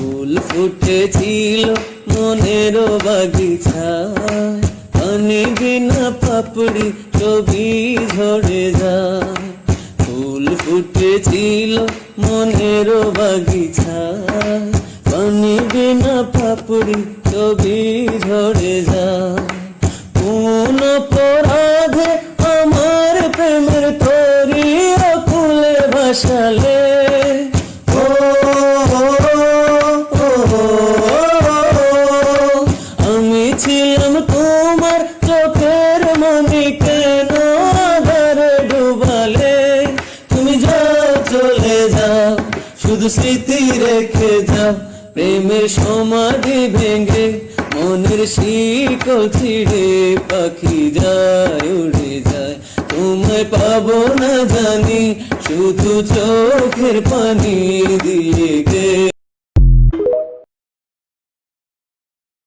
ফুল ফুটেছিল মনের বাগিচায়, পানি বিনা পাপড়ি ছবি ঝরে যায়। ফুল ফুটেছিল মনের বাগিচায়, পানি বিনা পাপড়ি ছবি ঝরে যায়। কোন অপরাধে আমার প্রেমের তরি ফুলে ভাসালে, আমি ছিলাম তোমার চোখের মনি, কেন আধারে ডুবালে? তুমি যাও চলে যাও, শুধু স্মৃতি রেখে যাও। প্রেমের সমাধি ভেঙে মনের শিকল ছিঁড়ে পাখি যায় উড়ে যায়। তোমায় পাবো না জানি, শুধু চোখের পানি দিয়ে গে।